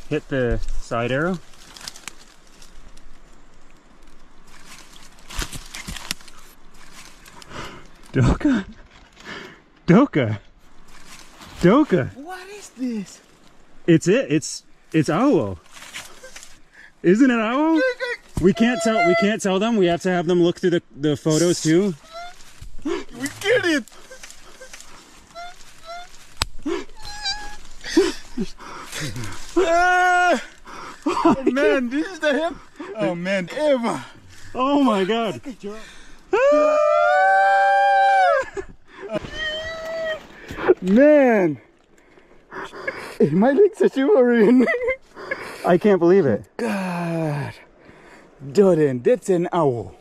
hit the side arrow. Doka? Doka! Doka! What is this? It's it. It's owl. Isn't it owl? We can't tell them. We have to have them look through the photos too. We get it! Oh man, this is the hip. Oh man, ever. Oh my god. Man, my legs are shivering. I can't believe it. God, Jordan, that's an owl.